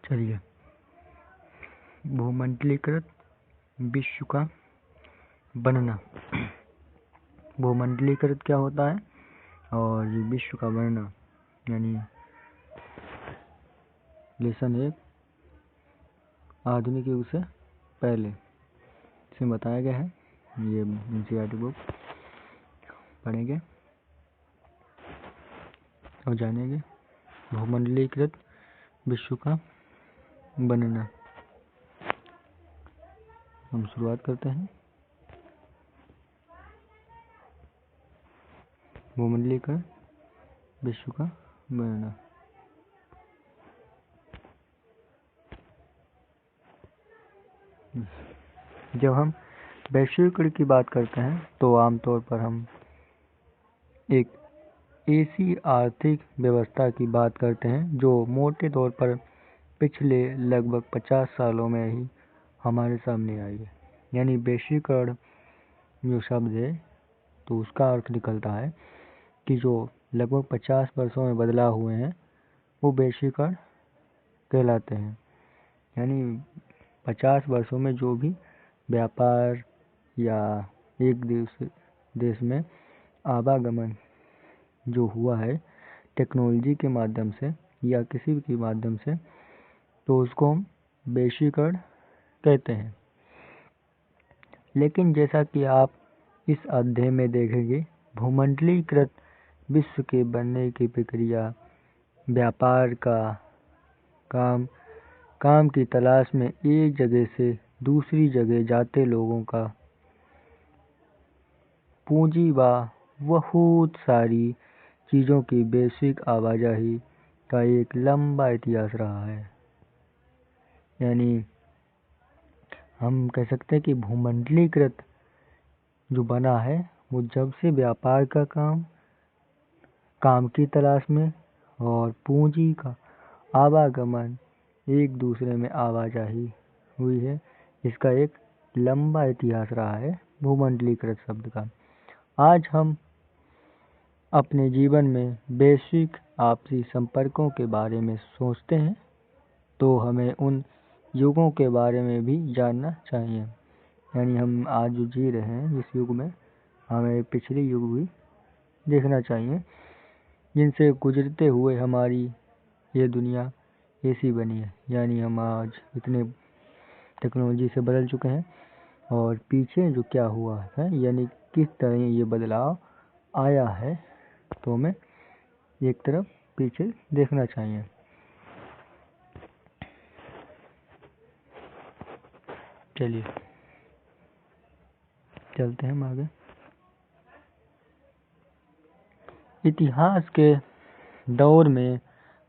चलिए, भूमंडलीकृत विश्व का बनना। भूमंडलीकृत क्या होता है और ये विश्व का बनना यानी लेसन 1 आधुनिक युग से पहले इसमें बताया गया है। ये एनसीईआरटी बुक पढ़ेंगे और जानेंगे भूमंडलीकृत विश्व का बनना। हम शुरुआत करते हैं। भूमंडलीकृत विश्व का बनना। जब हम वैश्वीकरण की बात करते हैं तो आमतौर पर हम एक ऐसी आर्थिक व्यवस्था की बात करते हैं जो मोटे तौर पर पिछले लगभग 50 सालों में ही हमारे सामने आई है। यानी वैश्वीकरण जो शब्द है तो उसका अर्थ निकलता है कि जो लगभग 50 वर्षों में बदलाव हुए हैं वो वैश्वीकरण कहलाते हैं। यानी 50 वर्षों में जो भी व्यापार या एक देश में आवागमन जो हुआ है टेक्नोलॉजी के माध्यम से या किसी भी माध्यम से, तो उसको हम वैश्वीकरण कहते हैं। लेकिन जैसा कि आप इस अध्याय में देखेंगे, भूमंडलीकृत विश्व के बनने की प्रक्रिया व्यापार का काम की तलाश में एक जगह से दूसरी जगह जाते लोगों का पूंजी व बहुत सारी चीज़ों की वैश्विक आवाजाही का एक लंबा इतिहास रहा है। यानी हम कह सकते हैं कि भूमंडलीकृत जो बना है वो जब से व्यापार का काम की तलाश में और पूंजी का आवागमन एक दूसरे में आवाजाही हुई है, इसका एक लंबा इतिहास रहा है भूमंडलीकृत शब्द का। आज हम अपने जीवन में वैश्विक आपसी संपर्कों के बारे में सोचते हैं तो हमें उन युगों के बारे में भी जानना चाहिए। यानी हम आज जो जी रहे हैं इस युग में हमें पिछले युग भी देखना चाहिए जिनसे गुजरते हुए हमारी ये दुनिया ऐसी बनी है। यानी हम आज इतने टेक्नोलॉजी से बदल चुके हैं और पीछे जो क्या हुआ है यानी किस तरह ये बदलाव आया है तो हमें एक तरफ पीछे देखना चाहिए। चलिए चलते हैं हम आगे। इतिहास के दौर में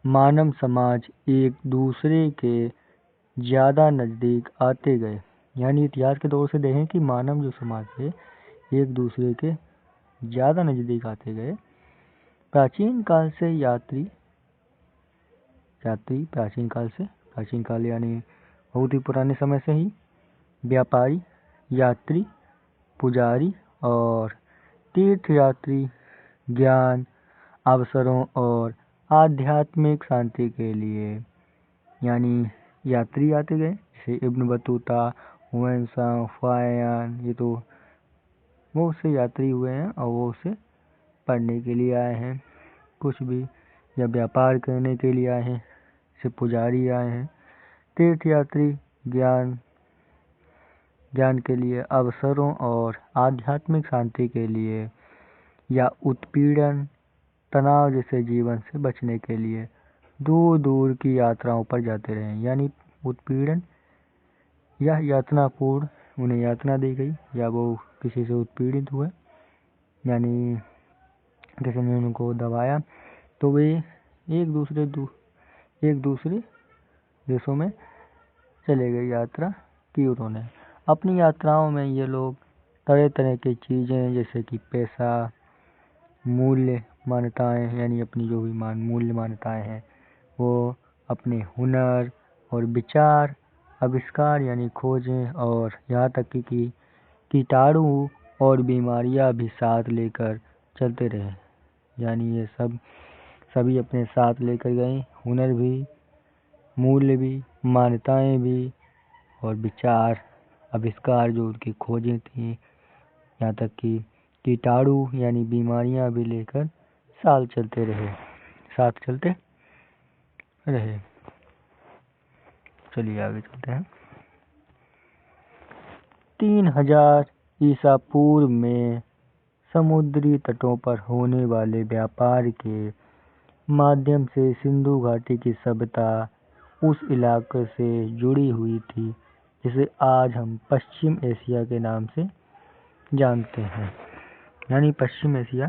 मानव समाज एक दूसरे के ज़्यादा नज़दीक आते गए। यानी इतिहास के दौर से देखें कि मानव जो समाज है एक दूसरे के ज़्यादा नज़दीक आते गए। प्राचीन काल यानी बहुत ही पुराने समय से ही व्यापारी, यात्री, पुजारी और तीर्थयात्री ज्ञान, अवसरों और आध्यात्मिक शांति के लिए यानी यात्री आते गए। जैसे इब्न बतूता, हुआन सांग, फायान, ये तो वो उससे यात्री हुए हैं और वो उसे पढ़ने के लिए आए हैं कुछ भी, या व्यापार करने के लिए आए हैं, जैसे पुजारी आए हैं। तीर्थयात्री ज्ञान के लिए, अवसरों और आध्यात्मिक शांति के लिए, या उत्पीड़न तनाव जैसे जीवन से बचने के लिए दूर दूर की यात्राओं पर जाते रहे। यानी उत्पीड़न या यातनापूर्ण उन्हें यातना दी गई या वो किसी से उत्पीड़ित हुए, यानी किसी ने उनको दबाया तो वे एक दूसरे देशों में चले गए। यात्रा की उन्होंने। अपनी यात्राओं में ये लोग तरह तरह की चीज़ें जैसे कि पैसा, मूल्य मान्यताएं, यानी अपनी जो भी मूल्य मान्यताएं हैं वो, अपने हुनर और विचार, आविष्कार यानी खोजें, और यहाँ तक कि कीटाणु और बीमारियां भी साथ लेकर चलते रहे। यानी ये सभी अपने साथ लेकर गए, हुनर भी मूल्य भी, मान्यताएं भी और विचार, आविष्कार जो उनकी खोजें थी, यहाँ तक कि कीटाणु यानी बीमारियां भी लेकर साथ चलते रहे। चलिए आगे चलते हैं। 3000 ईसा पूर्व में समुद्री तटों पर होने वाले व्यापार के माध्यम से सिंधु घाटी की सभ्यता उस इलाके से जुड़ी हुई थी जिसे आज हम पश्चिम एशिया के नाम से जानते हैं। यानी पश्चिम एशिया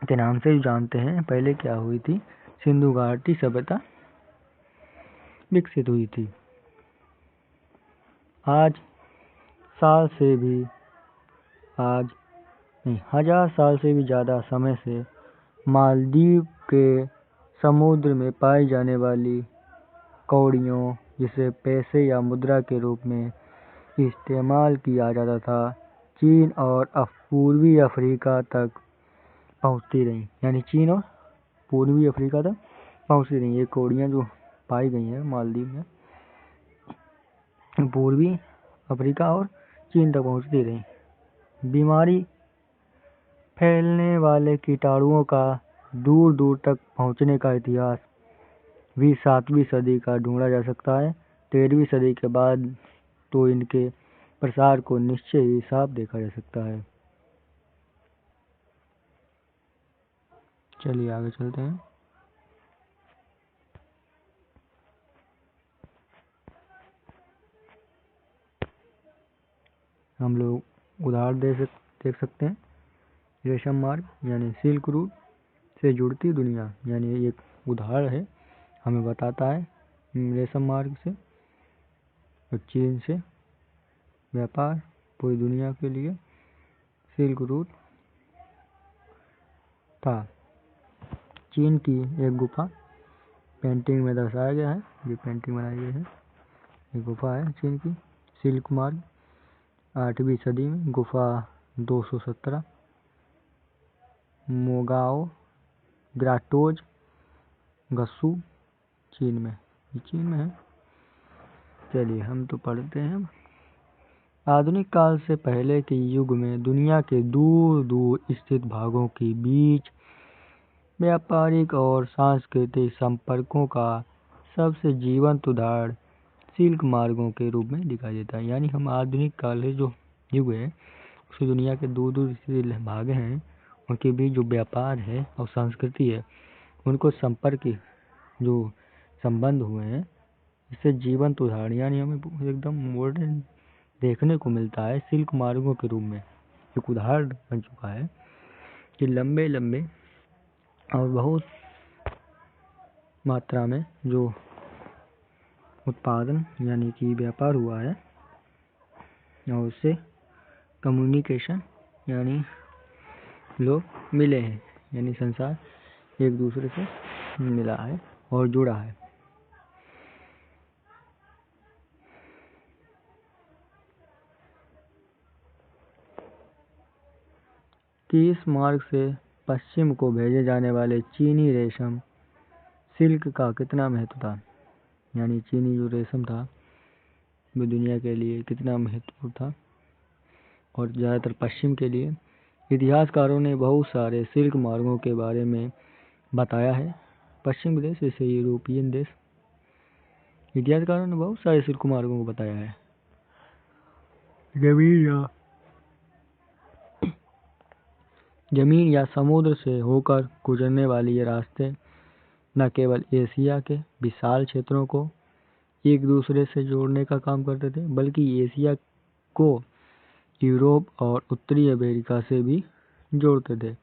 के नाम से जानते हैं। पहले क्या हुई थी? सिंधु घाटी सभ्यता विकसित हुई थी। आज 1000 साल से भी ज़्यादा समय से मालदीव के समुद्र में पाई जाने वाली कौड़ियों, जिसे पैसे या मुद्रा के रूप में इस्तेमाल किया जाता था, चीन और पूर्वी अफ्रीका तक पहुंचती रहीं। यानी चीन और पूर्वी अफ्रीका तक पहुंचती रहीं। ये कौड़ियाँ जो पाई गई हैं मालदीव में, पूर्वी अफ्रीका और चीन तक पहुंचती रहीं। बीमारी फैलने वाले कीटाणुओं का दूर दूर तक पहुंचने का इतिहास भी 7वीं सदी का ढूंढा जा सकता है। 13वीं सदी के बाद तो इनके प्रसार को निश्चय ही साफ देखा जा सकता है। चलिए आगे चलते हैं। हम लोग उदाहरण देख सकते हैं। रेशम मार्ग यानी सिल्क रूट से जुड़ती दुनिया, यानी एक उदाहरण है, हमें बताता है रेशम मार्ग से और चीन से व्यापार पूरी दुनिया के लिए सिल्क रूट था। चीन की एक गुफा पेंटिंग में दर्शाया गया है। ये पेंटिंग बनाई गई है, ये गुफा है चीन की। सिल्क मार्ग 8वीं सदी में, गुफा 217, मोगाओ ग्राटोज गस्सू चीन में है। चलिए हम तो पढ़ते हैं। आधुनिक काल से पहले के युग में दुनिया के दूर दूर स्थित भागों के बीच व्यापारिक और सांस्कृतिक संपर्कों का सबसे जीवंत उदाहरण सिल्क मार्गों के रूप में दिखाई देता है। यानी हम आधुनिक काल के जो युग है, उसमें दुनिया के दूर दूर स्थित भाग हैं, उनके बीच जो व्यापार है और संस्कृति है, उनको संपर्क जो संबंध हुए हैं, इससे जीवंत उदाहरण यानी हमें एकदम मॉडर्न देखने को मिलता है सिल्क मार्गों के रूप में। एक उदाहरण बन चुका है कि लंबे लंबे और बहुत मात्रा में जो उत्पादन यानी कि व्यापार हुआ है, और उससे कम्युनिकेशन यानी लोग मिले हैं, यानी संसार एक दूसरे से मिला है और जुड़ा है। कि इस मार्ग से पश्चिम को भेजे जाने वाले चीनी रेशम सिल्क का कितना महत्व था। यानी चीनी जो रेशम था वो दुनिया के लिए कितना महत्वपूर्ण था, और ज़्यादातर पश्चिम के लिए। इतिहासकारों ने बहुत सारे सिल्क मार्गों के बारे में बताया है। पश्चिम देश जैसे यूरोपियन देश, इतिहासकारों ने बहुत सारे सिल्क मार्गों को बताया है। जमीन या समुद्र से होकर गुजरने वाले ये रास्ते न केवल एशिया के विशाल क्षेत्रों को एक दूसरे से जोड़ने का काम करते थे, बल्कि एशिया को यूरोप और उत्तरी अमेरिका से भी जोड़ते थे।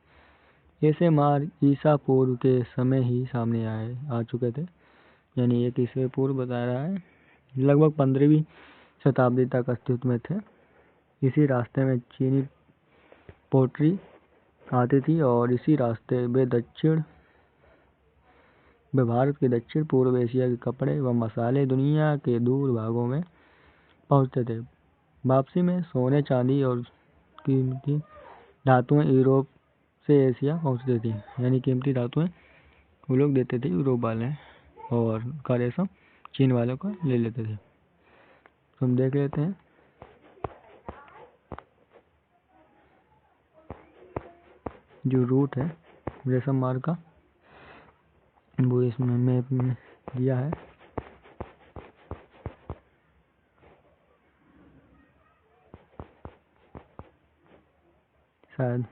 ऐसे मार्ग ईसा पूर्व के समय ही सामने आ चुके थे। यानी एक ईसा पूर्व बता रहा है, लगभग 15वीं शताब्दी तक अस्तित्व में थे। इसी रास्ते में चीनी पोट्री आती थी और इसी रास्ते वे भारत के दक्षिण पूर्व एशिया के कपड़े व मसाले दुनिया के दूर भागों में पहुंचते थे। वापसी में सोने चांदी और कीमती धातुएं यूरोप से एशिया पहुंचती थी। यानी कीमती धातुएं वो लोग देते थे यूरोप वाले। और का रेशम चीन वालों का ले लेते थे। तो हम देख लेते हैं जो रूट है रेशम मार्ग का, वो इसमें मैप में दिया है। शायद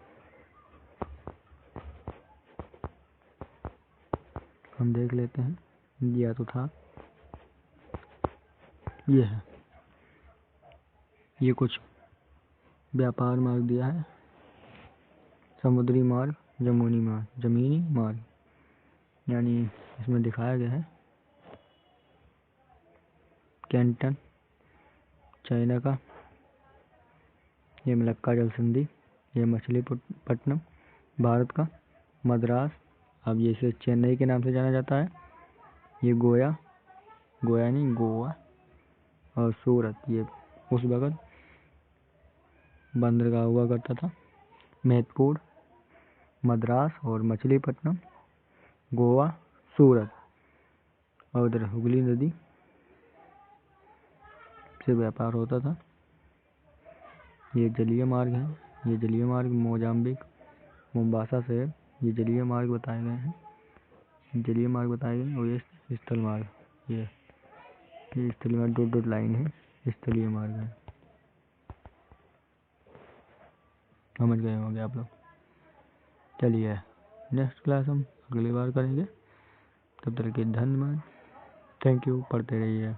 हम देख लेते हैं, दिया तो था, ये है। ये कुछ व्यापार मार्ग दिया है, समुद्री मार्ग, जमीनी मार्ग, यानी इसमें दिखाया गया है कैंटन चाइना का, ये मलक्का जल संधि, ये मछलीपट्टनम भारत का, मद्रास अब ये इसे चेन्नई के नाम से जाना जाता है, ये गोवा नहीं गोवा, और सूरत ये उस वक्त बंदरगाह हुआ करता था। महत्वपूर्ण मद्रास और मछलीपट्टनम, गोवा, सूरत, और उधर हुगली नदी से व्यापार होता था। ये जलीय मार्ग है, ये जलीय मार्ग मोजाम्बिक मोम्बासा शहर, ये जलीय मार्ग बताए गए हैं, और ये स्थल मार्ग, ये स्थलीय मार्ग डॉट लाइन है, स्थलीय मार्ग है। समझ गए होंगे आप लोग। चलिए नेक्स्ट क्लास हम अगली बार करेंगे, तब तक के धन्यवाद, थैंक यू, पढ़ते रहिए।